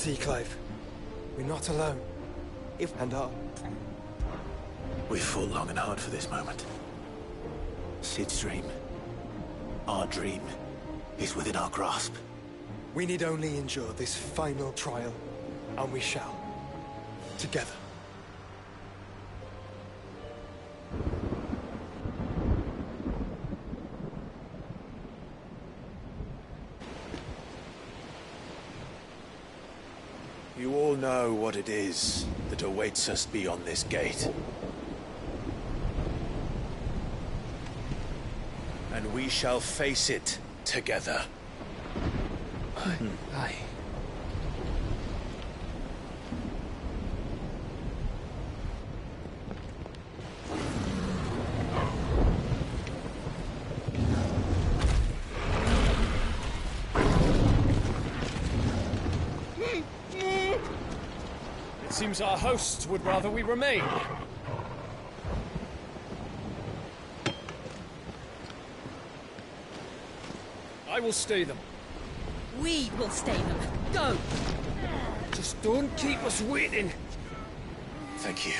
See, Clive, we're not alone. And are. We've fought long and hard for this moment. Sid's dream, our dream, is within our grasp. We need only endure this final trial, and we shall. Together. You all know what it is that awaits us beyond this gate. And we shall face it together. Aye. It seems our hosts would rather we remain. I will stay them. We will stay them. Go! Just don't keep us waiting. Thank you.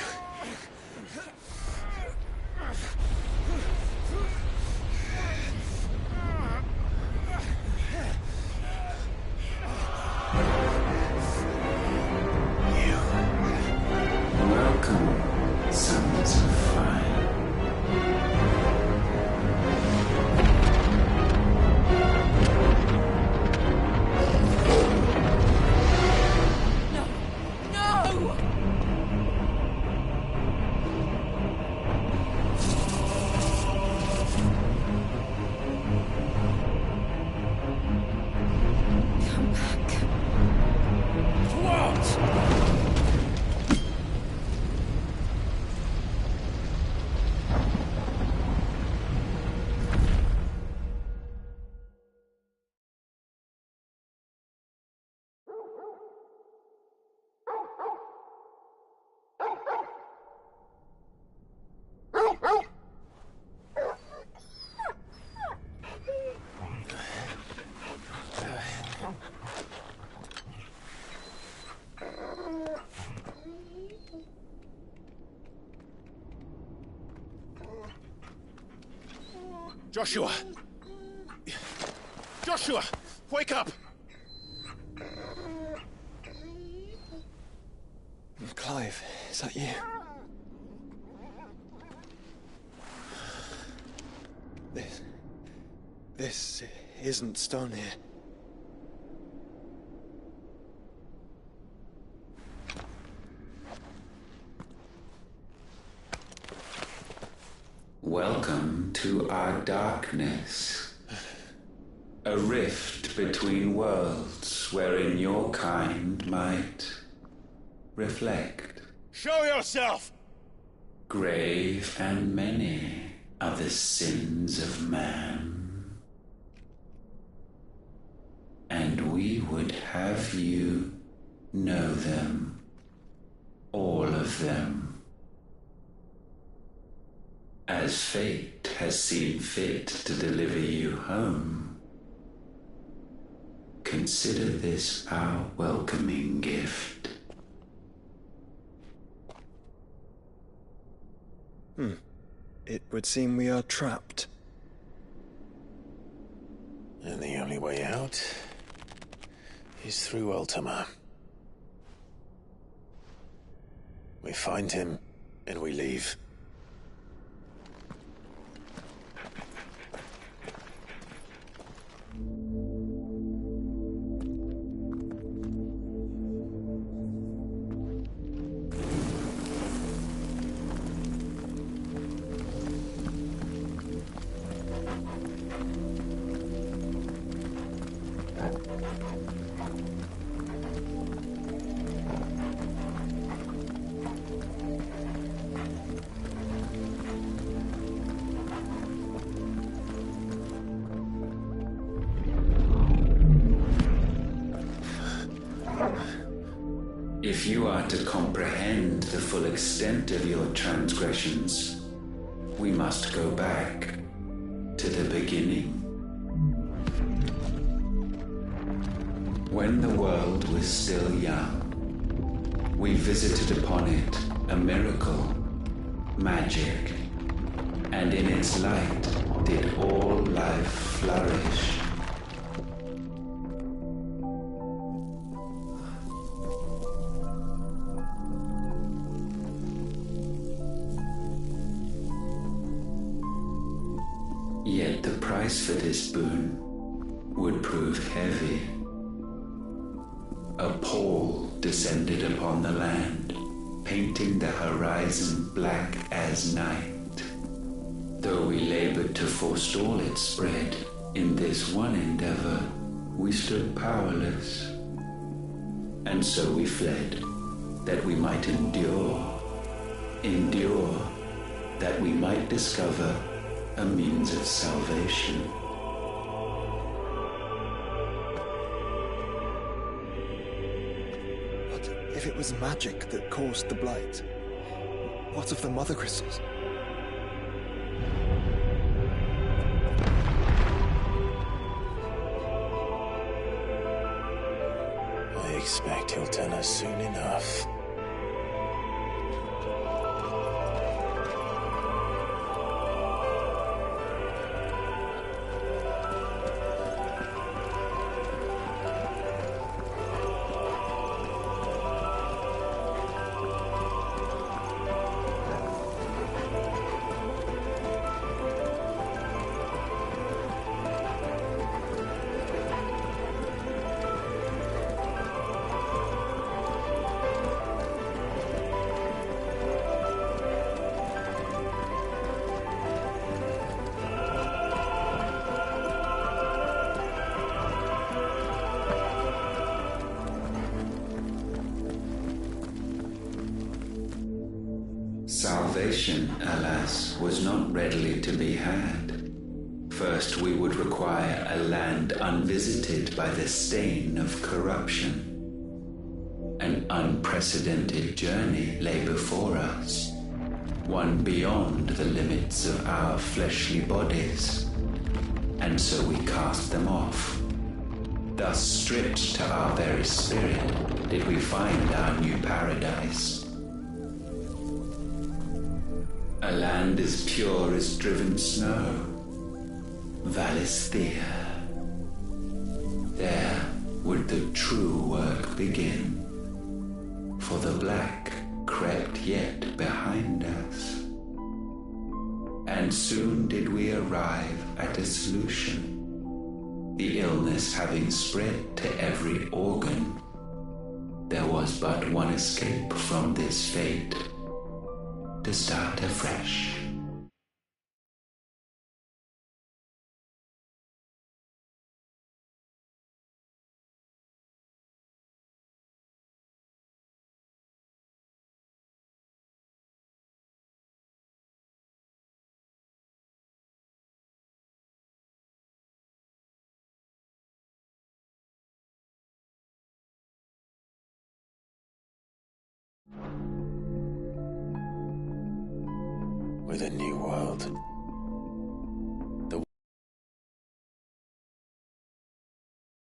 Welcome, sons of fire. Joshua! Joshua! Wake up! Clive, is that you? This isn't stone here. Welcome to our darkness. A rift between worlds wherein your kind might reflect. Show yourself! Grave and many are the sins of man. And we would have you know them. All of them. As fate has seen fit to deliver you home, consider this our welcoming gift. It would seem we are trapped. And the only way out is through Ultima. We find him, and we leave. If you are to comprehend the full extent of your transgressions, we must go back to the beginning. When the world was still young, we visited upon it a miracle, magic, and in its light did all life flourish. Yet the price for this boon would prove heavy. A pall descended upon the land, painting the horizon black as night. Though we labored to forestall its spread, in this one endeavor we stood powerless. And so we fled, that we might endure, that we might discover a means of salvation. But if it was magic that caused the blight, what of the mother crystals? I expect he'll tell us soon enough. Salvation, alas, was not readily to be had. First we would require a land unvisited by the stain of corruption. An unprecedented journey lay before us, one beyond the limits of our fleshly bodies, and so we cast them off. Thus stripped to our very spirit did we find our new paradise. A land as pure as driven snow, Valisthea. There would the true work begin, for the black crept yet behind us. And soon did we arrive at a solution. The illness having spread to every organ, there was but one escape from this fate: to start afresh. With a new world.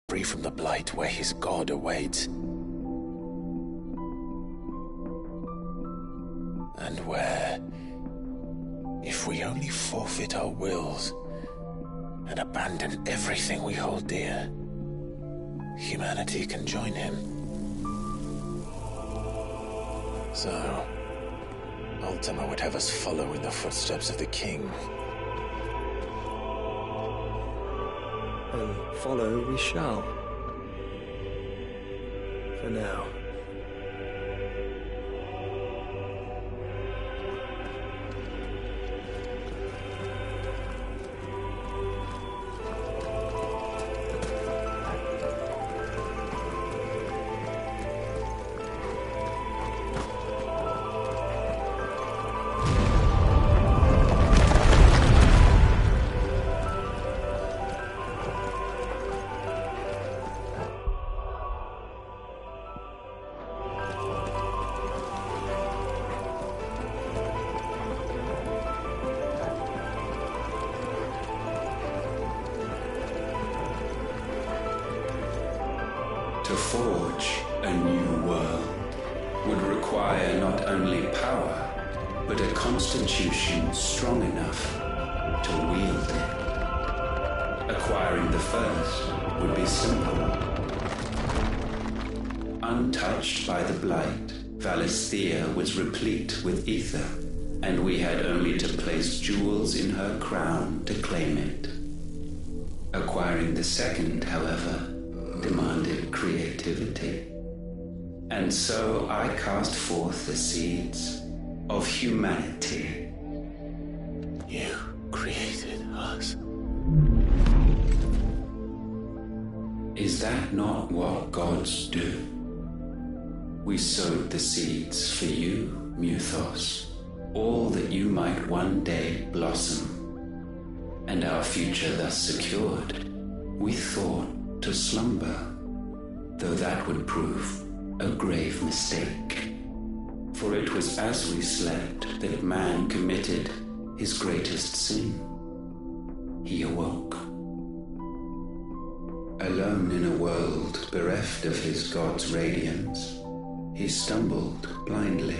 Free from the blight where his god awaits. And where, if we only forfeit our wills and abandon everything we hold dear, humanity can join him. So, Ultima would have us follow in the footsteps of the king. And follow we shall. For now. To forge a new world would require not only power, but a constitution strong enough to wield it. Acquiring the first would be simple. Untouched by the blight, Valisthea was replete with ether, and we had only to place jewels in her crown to claim it. Acquiring the second, however, demanded creativity. And so I cast forth the seeds of humanity. You created us. Is that not what gods do? We sowed the seeds for you, Muthos, all that you might one day blossom. And our future thus secured, we thought to slumber, though that would prove a grave mistake. For it was as we slept that man committed his greatest sin. He awoke. Alone in a world bereft of his god's radiance, he stumbled blindly,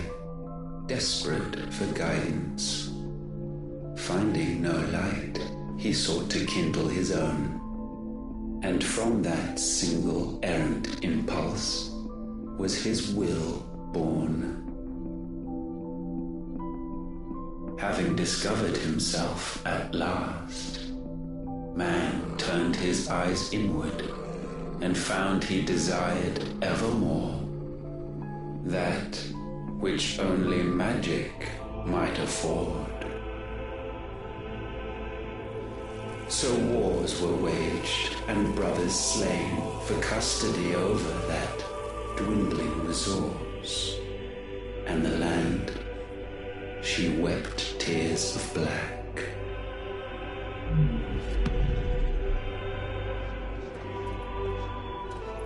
desperate for guidance. Finding no light, he sought to kindle his own. And from that single errant impulse was his will born. Having discovered himself at last, man turned his eyes inward and found he desired evermore that which only magic might afford. So wars were waged and brothers slain for custody over that dwindling resource, and the land, she wept tears of black.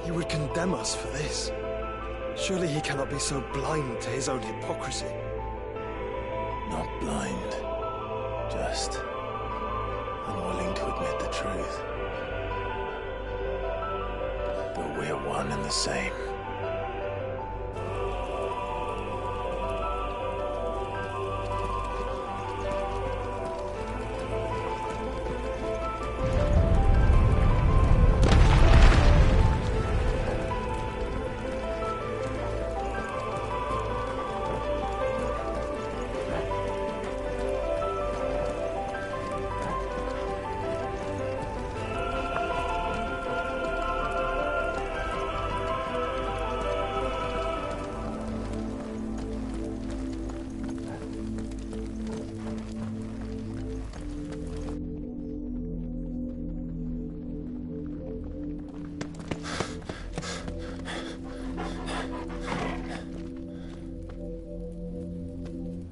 You would condemn us for this. Surely he cannot be so blind to his own hypocrisy. Not blind, just unwilling to admit the truth. But we're one and the same.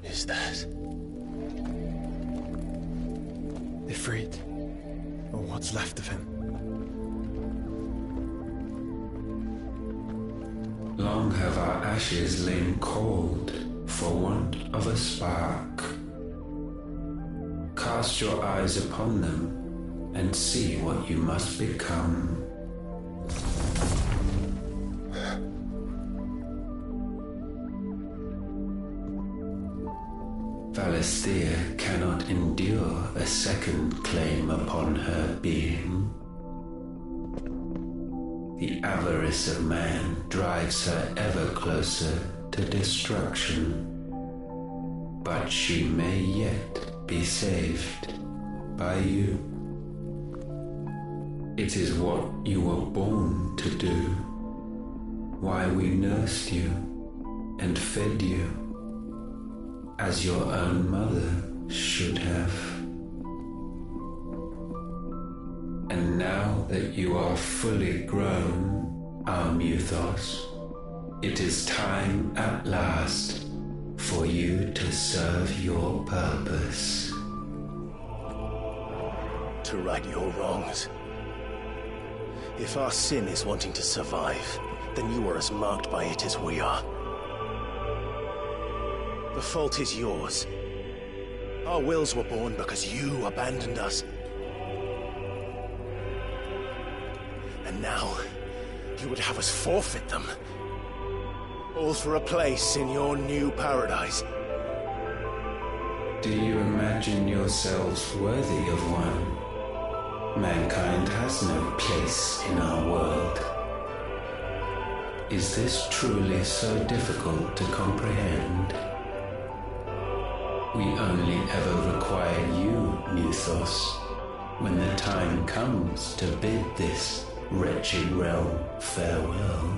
Is that Ifrit, or what's left of him. Long have our ashes lain cold for want of a spark. Cast your eyes upon them and see what you must become. Valisthea cannot endure a second claim upon her being. The avarice of man drives her ever closer to destruction. But she may yet be saved by you. It is what you were born to do, why we nursed you and fed you as your own mother should have. And now that you are fully grown, our Muthos, it is time at last for you to serve your purpose. to right your wrongs? If our sin is wanting to survive, then you are as marked by it as we are. The fault is yours. Our wills were born because you abandoned us. And now, You would have us forfeit them. All for a place in your new paradise. Do you imagine yourselves worthy of one? Mankind has no place in our world. Is this truly so difficult to comprehend? We only ever require you, Muthos, when the time comes to bid this wretched realm farewell.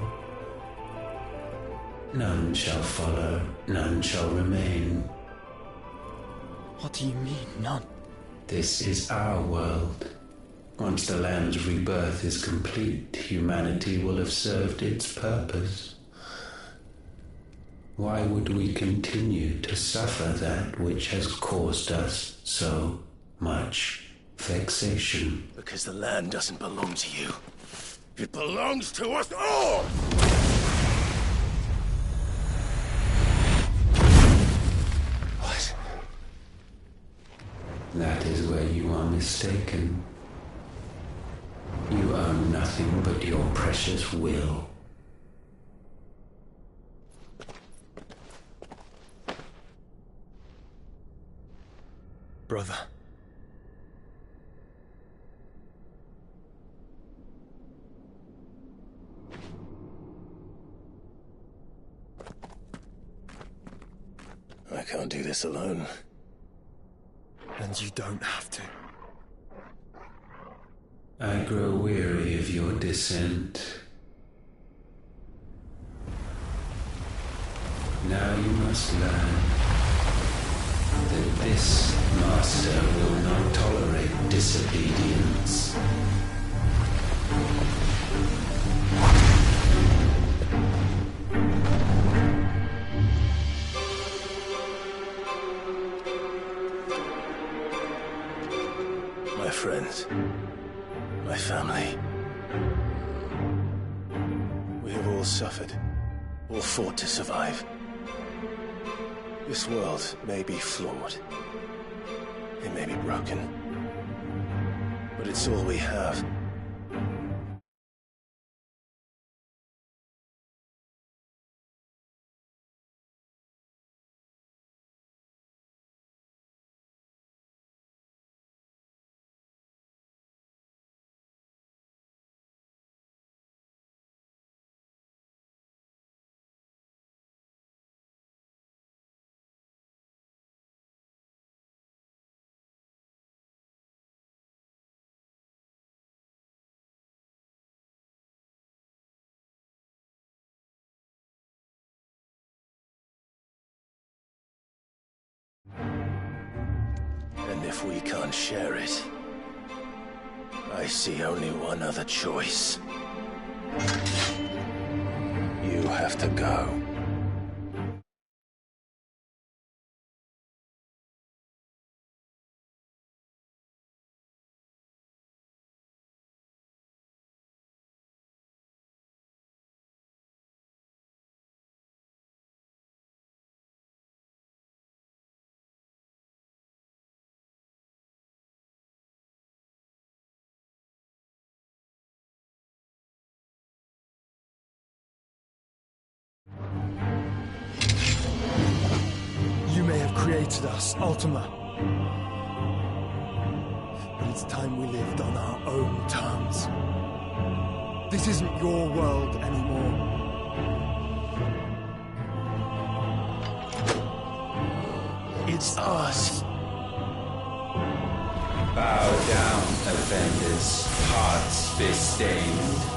None shall follow, none shall remain. What do you mean, none? This is our world. Once the land's rebirth is complete, humanity will have served its purpose. Why would we continue to suffer that which has caused us so much vexation? Because the land doesn't belong to you. It belongs to us all! What? That is where you are mistaken. You own nothing but your precious will. Brother. I can't do this alone. And you don't have to. I grow weary of your dissent. Now you must learn that this master will not tolerate disobedience. My friends, my family. We have all suffered, all fought to survive. This world may be flawed. It may be broken. But it's all we have. And if we can't share it, I see only one other choice. You have to go. You may have created us, Ultima. But it's time we lived on our own terms. This isn't your world anymore. It's us. Bow down, offenders, hearts be-stained.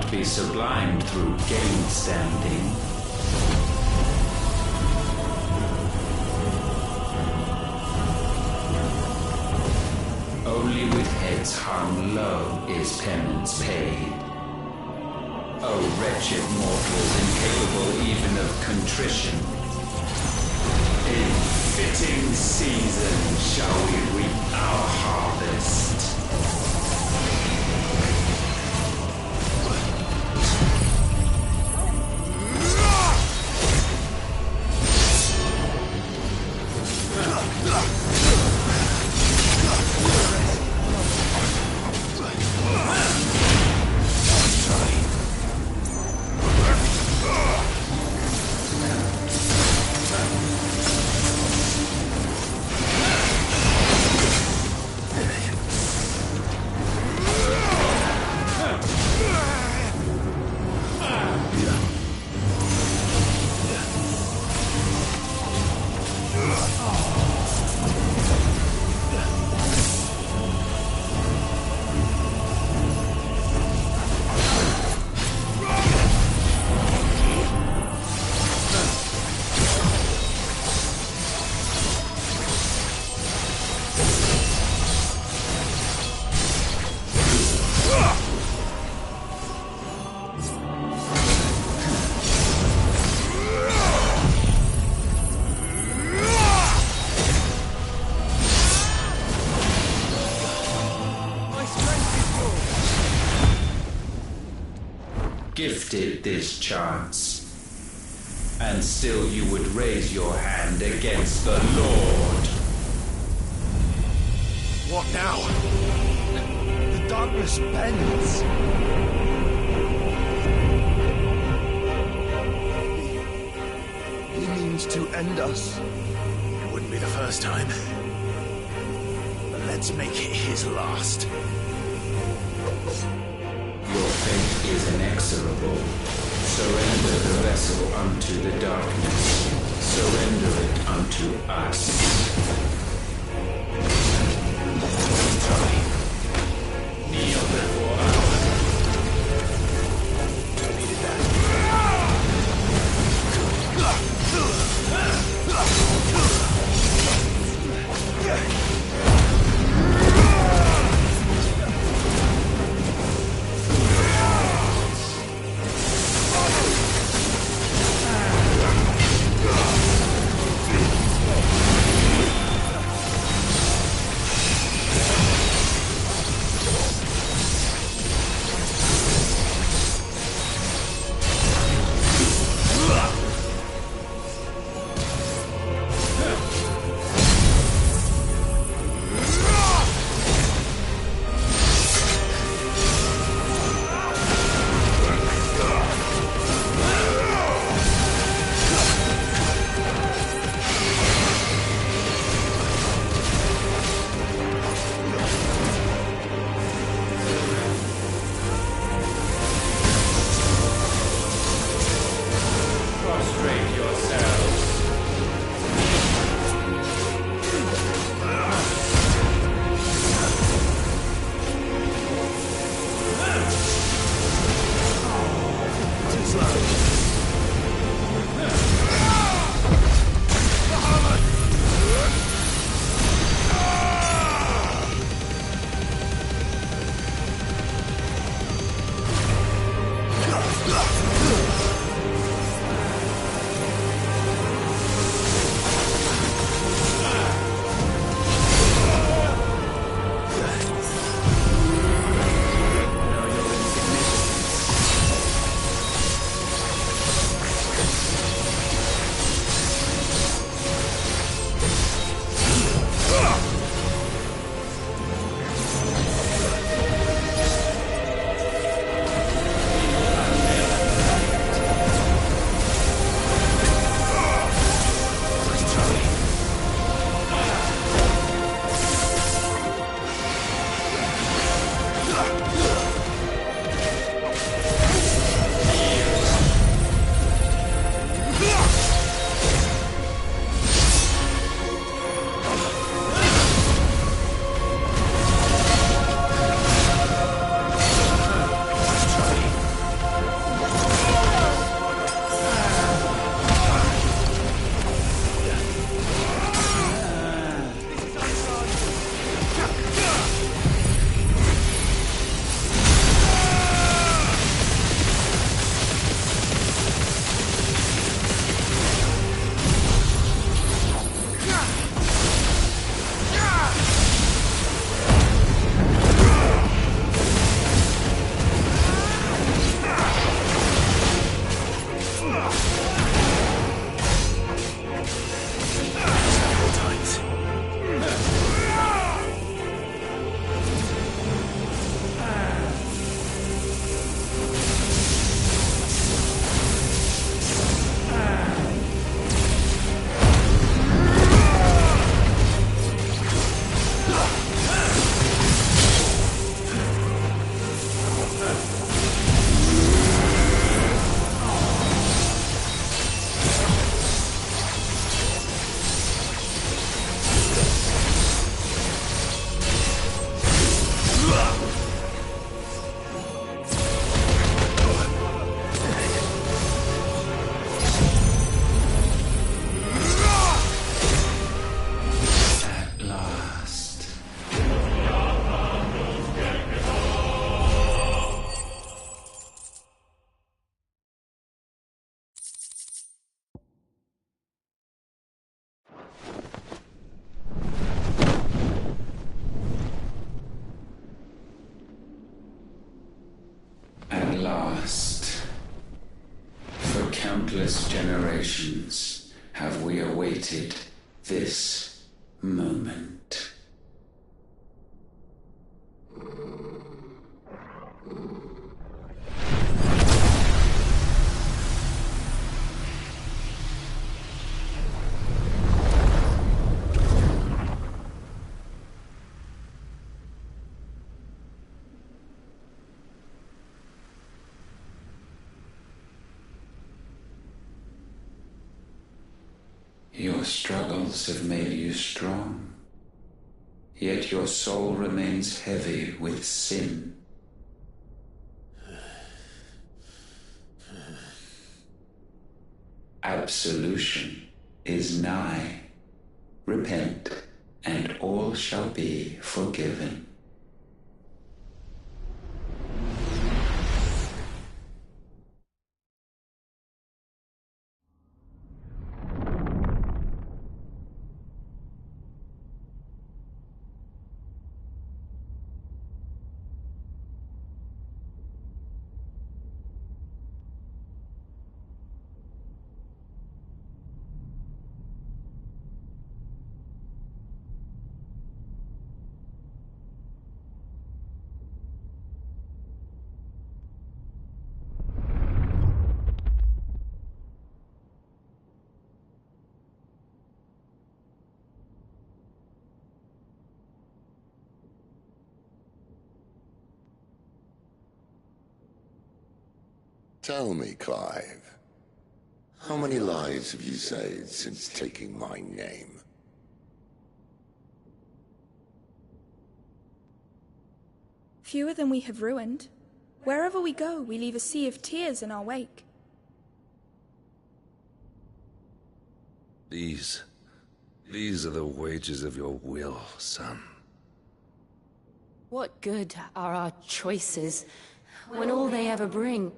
cannot be sublimed through game standing. Only with heads hung low is penance paid. O wretched mortals, incapable even of contrition. In fitting season shall we reap our harvest. Gifted this chance, and still you would raise your hand against the Lord. What now? The darkness bends. He means to end us. It wouldn't be the first time. But let's make it his last. Your fate is inexorable. Surrender the vessel unto the darkness. Surrender it unto us. Kneel before us. Needed that. generations have we awaited this moment. Your struggles have made you strong, yet your soul remains heavy with sin. Absolution is nigh. Repent, and all shall be forgiven. Tell me, Clive, how many lives have you saved since taking my name? Fewer than we have ruined. Wherever we go, we leave a sea of tears in our wake. These are the wages of your will, son. What good are our choices when all they ever bring,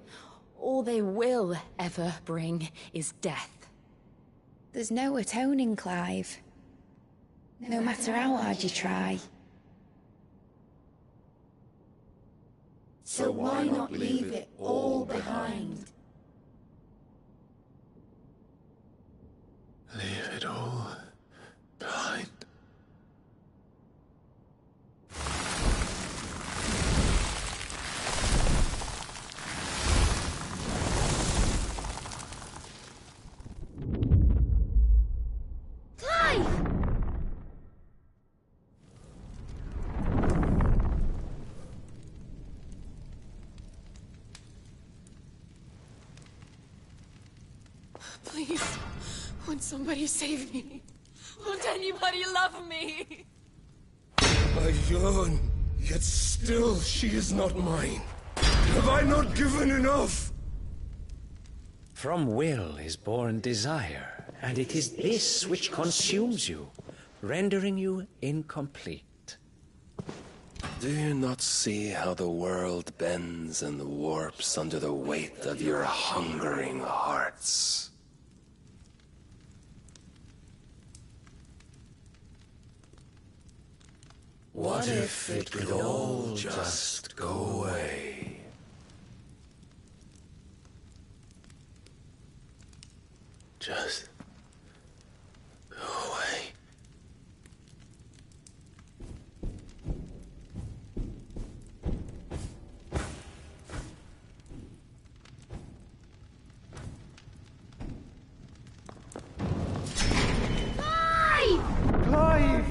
all they will ever bring, is death? There's no atoning, Clive. No matter how hard you try. So why not leave it all behind? Leave it all behind. Please, won't somebody save me? Won't anybody love me? I yearn, yet still she is not mine. Have I not given enough? From will is born desire, and it is this which consumes you, rendering you incomplete. Do you not see how the world bends and warps under the weight of your hungering hearts? What if it could all just go away? Just go away. Clive!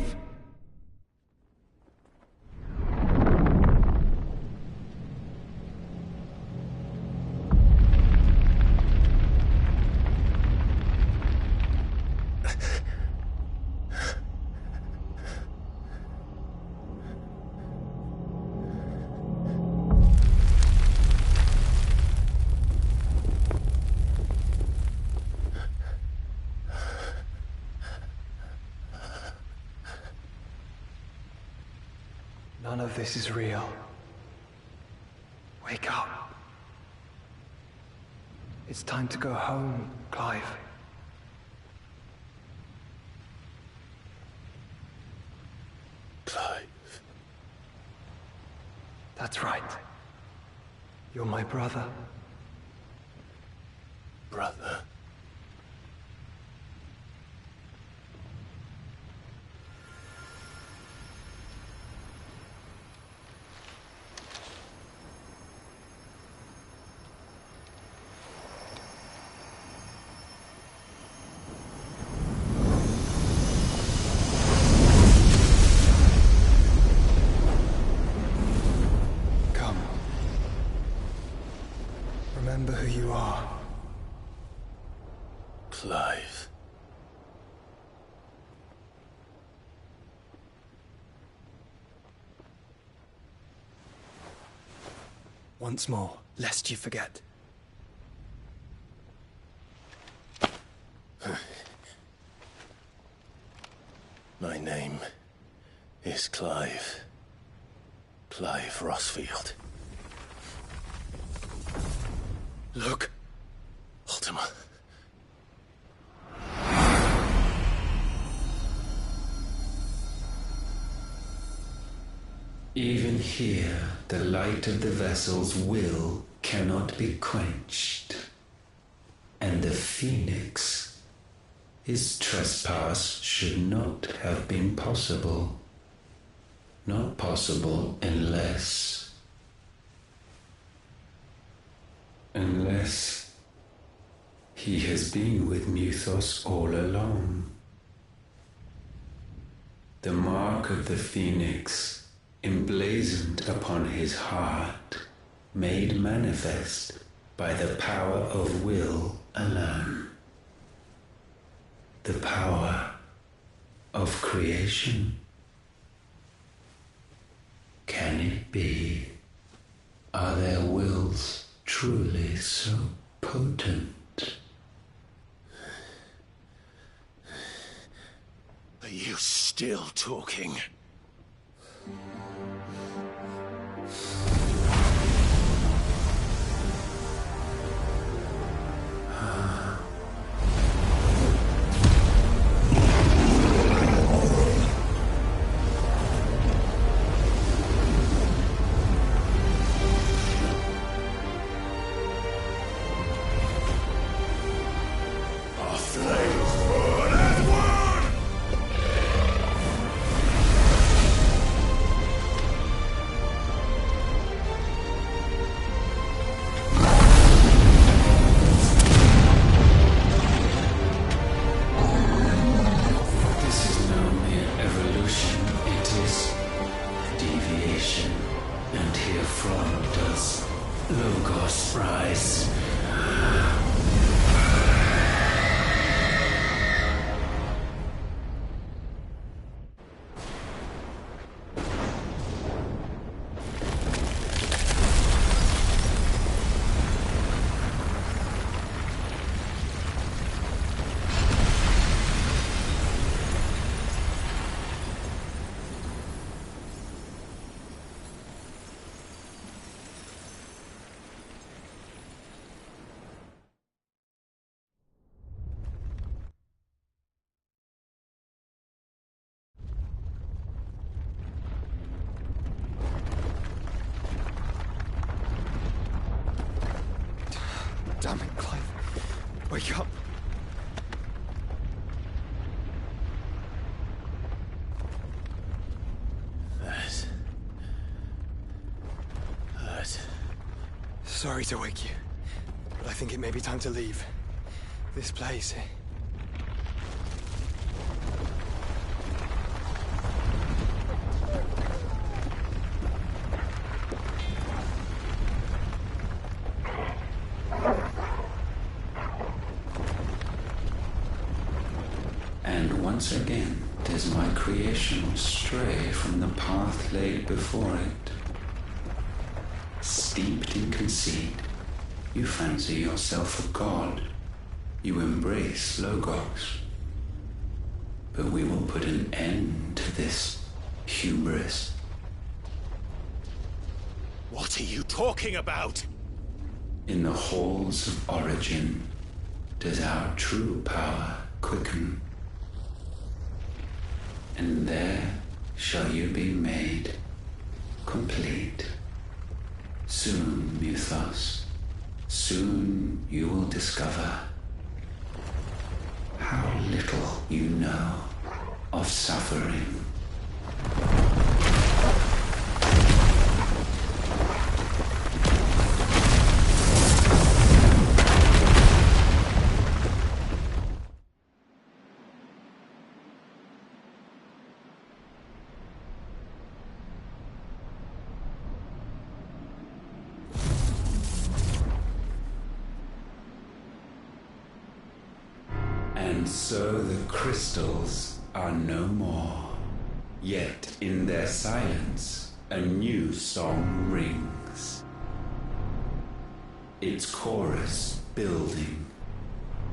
None of this is real. Wake up. It's time to go home, Clive. Clive. That's right. You're my brother. Brother. Once more, lest you forget. My name is Clive. Clive Rossfield. Look, Ultima. Even here, the light of the vessel's will cannot be quenched. And the Phoenix, his trespass should not have been possible. Not possible unless he has been with Muthos all along. The mark of the Phoenix, emblazoned upon his heart, made manifest by the power of will alone. The power of creation. Can it be? Are their wills truly so potent? Are you still talking? Damn it, Clive. Wake up. That hurt. Sorry to wake you, but I think it may be time to leave. This place. And once again, does my creation stray from the path laid before it? Steeped in conceit, you fancy yourself a god. You embrace Logos. But we will put an end to this hubris. What are you talking about? In the halls of origin, does our true power quicken. And there shall you be made complete. Soon, Muthos, soon you will discover how little you know of suffering. And so the crystals are no more. Yet in their silence, a new song rings. its chorus building,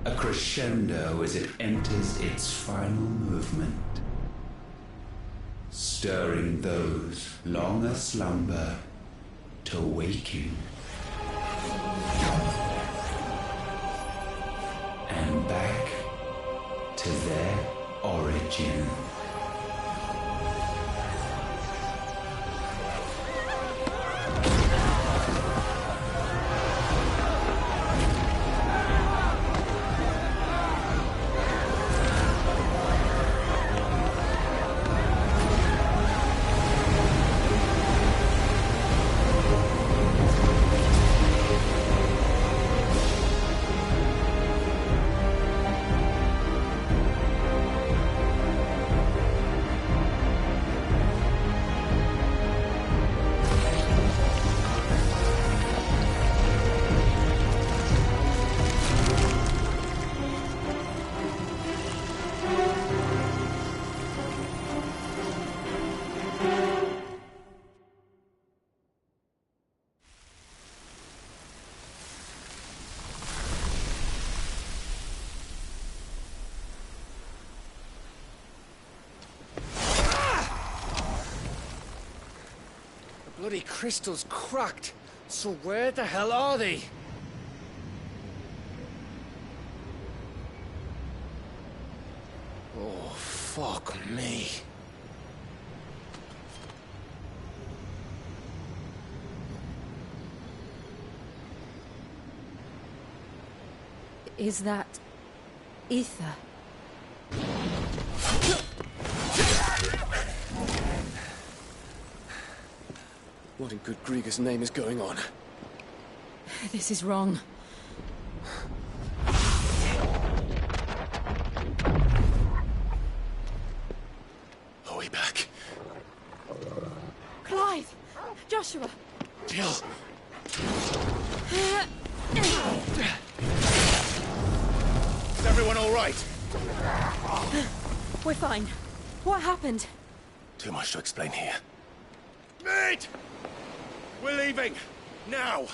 a crescendo as it enters its final movement, stirring those long aslumber to waking, and back to their origin. Bloody crystal's cracked. So where the hell are they? Oh, fuck me. Is that ether? What in good Grieger's name is going on? This is wrong. Are we back? Clive! Joshua! Jill! Is everyone all right? We're fine. What happened? Too much to explain here. Mate! We're leaving! Now!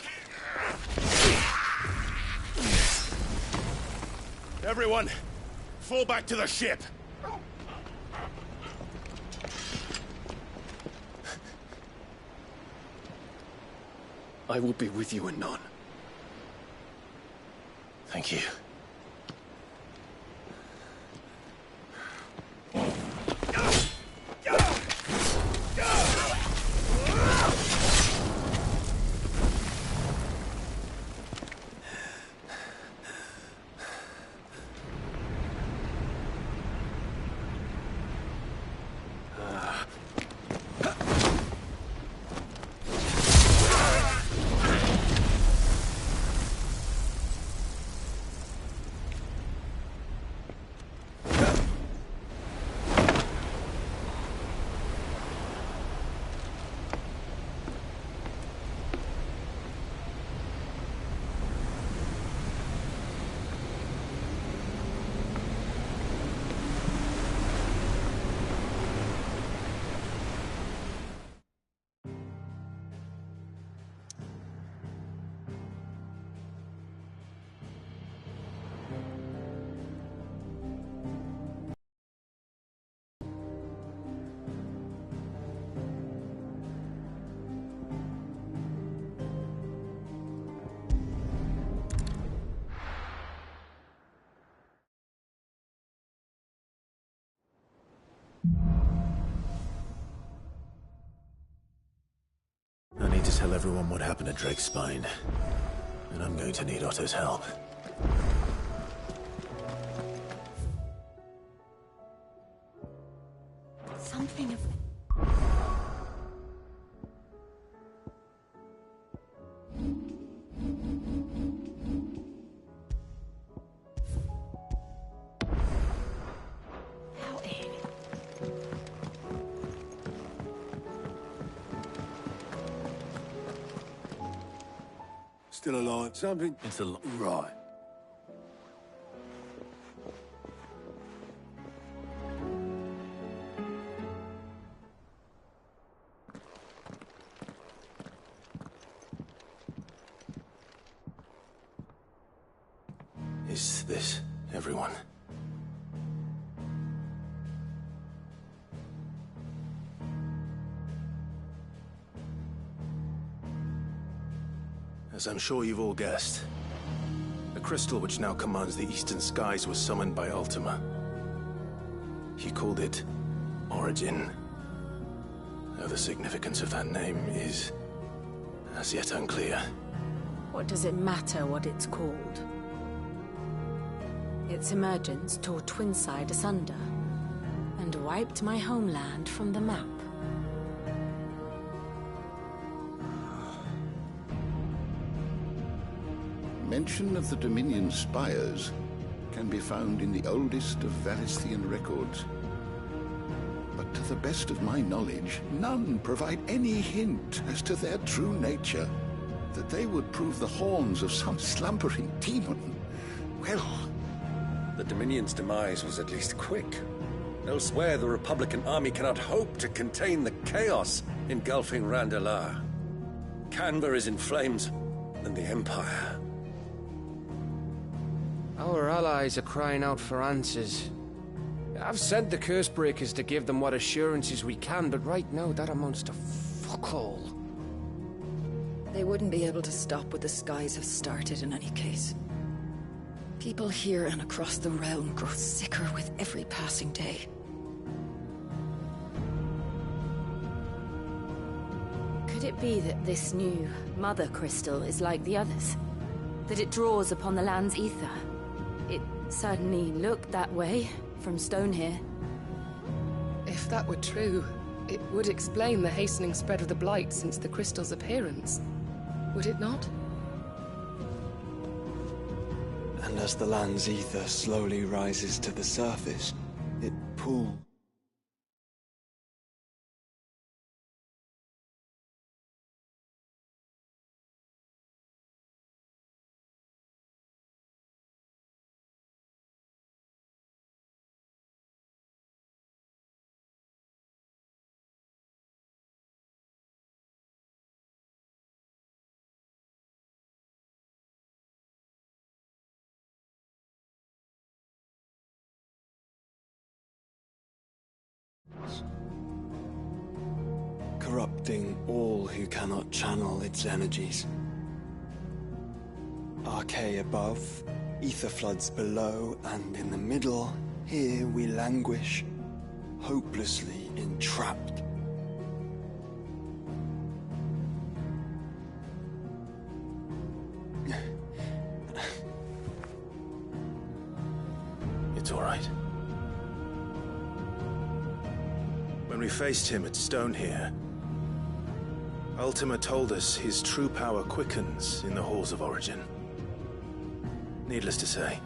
Everyone, fall back to the ship! I will be with you anon. Thank you. I need to tell everyone what happened at Drake's Spine. And I'm going to need Otto's help. Something of... Out in. Still alive. Something... It's a Right. Accept this, everyone. As I'm sure you've all guessed, the crystal which now commands the eastern skies was summoned by Ultima. He called it Origin. Though the significance of that name is as yet unclear. What does it matter what it's called? Its emergence tore Twinside asunder and wiped my homeland from the map. Mention of the Dominion spires can be found in the oldest of Valisthian records. But to the best of my knowledge, none provide any hint as to their true nature. That they would prove the horns of some slumbering demon. Well, the Dominion's demise was at least quick. Elsewhere, the Republican army cannot hope to contain the chaos engulfing Randalar. Canva is in flames, and the Empire. Our allies are crying out for answers. I've sent the Cursebreakers to give them what assurances we can, but right now that amounts to fuck all. They wouldn't be able to stop what the skies have started in any case. People here and across the realm grow sicker with every passing day. Could it be that this new Mother Crystal is like the others? That it draws upon the land's ether? It certainly looked that way from stone here. If that were true, it would explain the hastening spread of the Blight since the crystal's appearance. Would it not? And as the land's ether slowly rises to the surface, it pulls. Corrupting all who cannot channel its energies. Archaea above, ether floods below, and in the middle, here we languish, hopelessly entrapped. It's all right. When we faced him at Stone here, Ultima told us his true power quickens in the halls of Origin. Needless to say,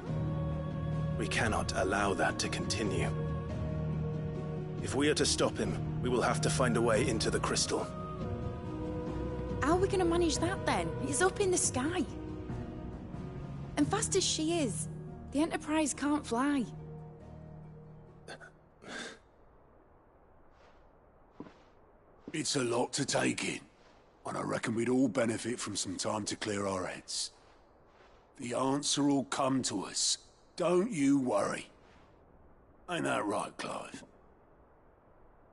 we cannot allow that to continue. If we are to stop him, we will have to find a way into the crystal. How are we going to manage that then? It's up in the sky. And fast as she is, the Enterprise can't fly. It's a lot to take in, and I reckon we'd all benefit from some time to clear our heads. The answer will come to us. Don't you worry. Ain't that right, Clive?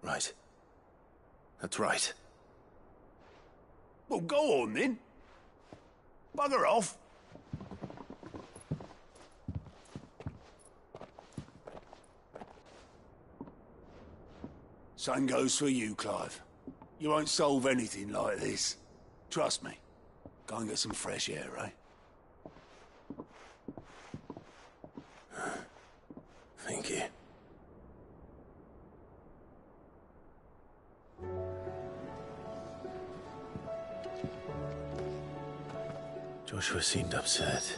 Right. That's right. Well, go on then. Bugger off. Same goes for you, Clive. You won't solve anything like this. Trust me. Go and get some fresh air, eh? Thank you. Joshua seemed upset.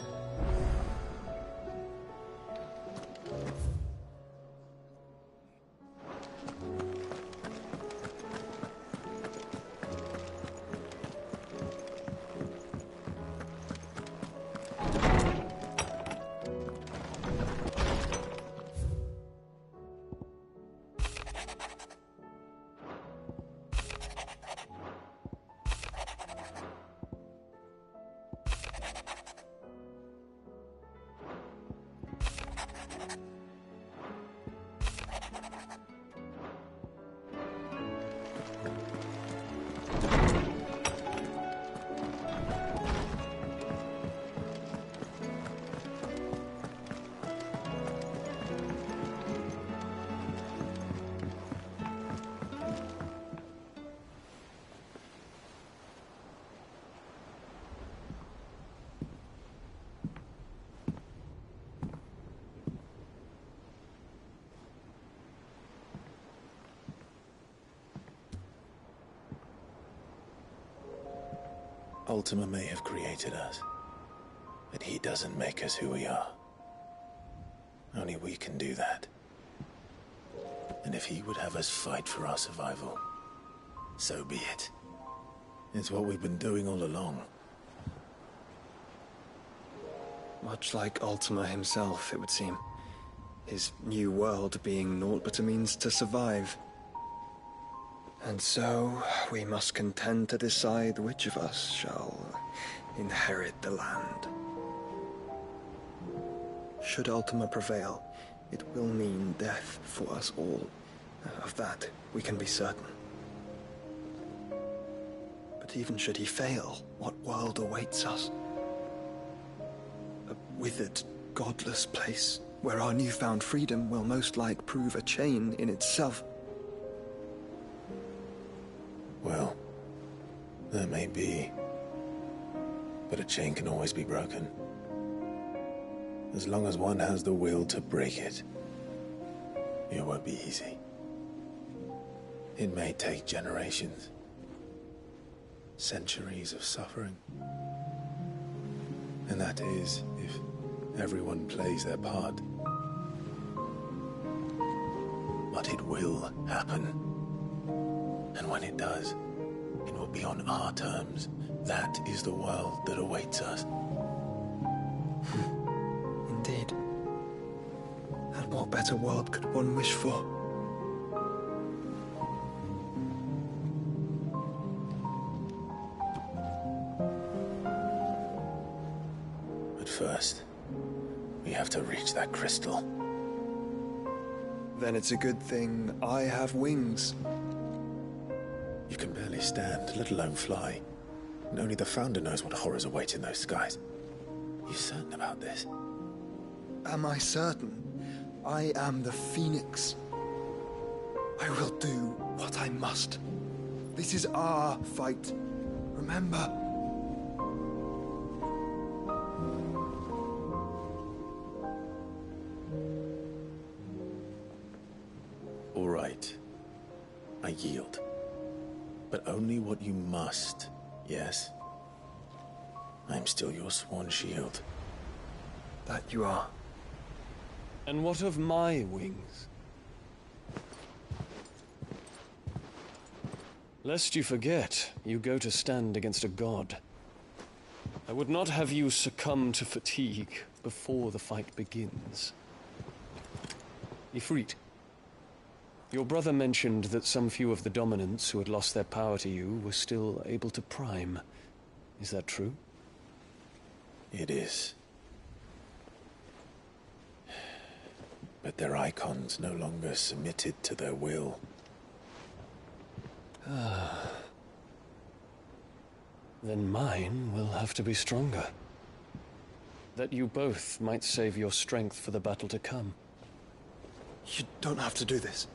Ultima may have created us, but he doesn't make us who we are. Only we can do that. And if he would have us fight for our survival, so be it. It's what we've been doing all along. Much like Ultima himself, it would seem. His new world being naught but a means to survive. And so, we must contend to decide which of us shall inherit the land. Should Ultima prevail, it will mean death for us all. Of that, we can be certain. But even should he fail, what world awaits us? A withered, godless place, where our newfound freedom will most like prove a chain in itself. Well, that may be. But a chain can always be broken. As long as one has the will to break it. It won't be easy. It may take generations. Centuries of suffering. And that is if everyone plays their part. But it will happen. And when it does, it will be on our terms. That is the world that awaits us. Indeed. And what better world could one wish for? But first, we have to reach that crystal. Then it's a good thing I have wings. You can barely stand, let alone fly. And only the Founder knows what horrors await in those skies. You certain about this? Am I certain? I am the Phoenix. I will do what I must. This is our fight. Remember? All right. I yield. But only what you must, yes? I'm still your sworn shield. That you are. And what of my wings? Lest you forget, you go to stand against a god. I would not have you succumb to fatigue before the fight begins. Ifrit, your brother mentioned that some few of the dominants who had lost their power to you were still able to prime. Is that true? It is. But their icons no longer submitted to their will. Then mine will have to be stronger. That you both might save your strength for the battle to come. You don't have to do this.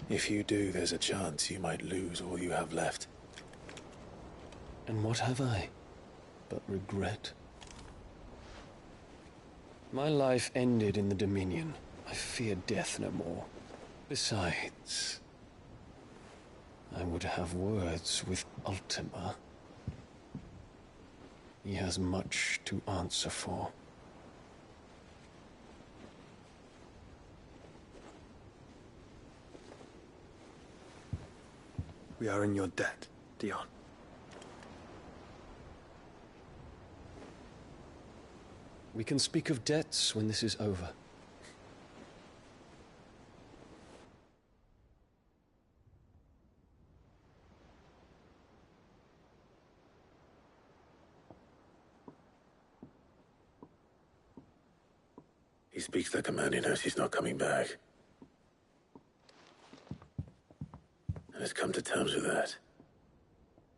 If you do, there's a chance you might lose all you have left. And what have I but regret? My life ended in the Dominion. I fear death no more. Besides, I would have words with Ultima. He has much to answer for. We are in your debt, Dion. We can speak of debts when this is over. He speaks the command, he knows he's not coming back. And has come to terms with that.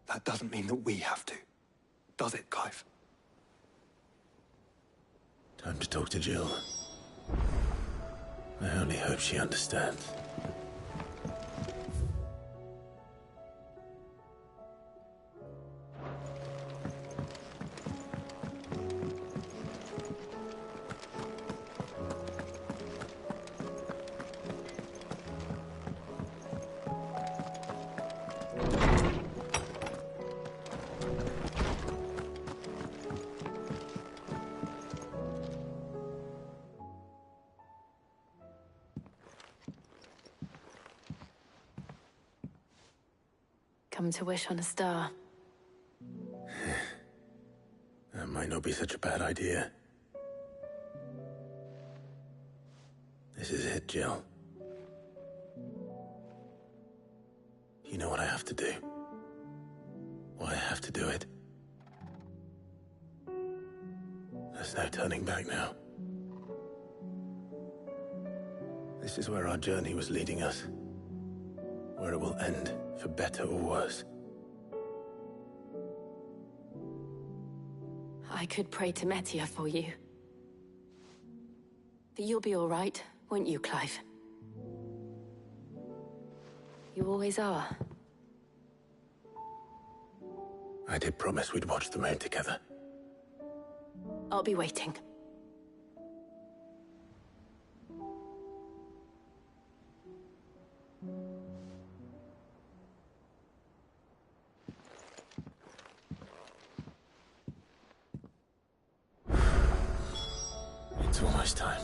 That doesn't mean that we have to, does it, Clive? Time to talk to Jill. I only hope she understands. Come to wish on a star. That might not be such a bad idea. This is it, Jill. You know what I have to do. Why I have to do it. There's no turning back now. This is where our journey was leading us. Where it will end, for better or worse. I could pray to Metia for you. But you'll be all right, won't you, Clive? You always are. I did promise we'd watch the moon together. I'll be waiting. It's almost time.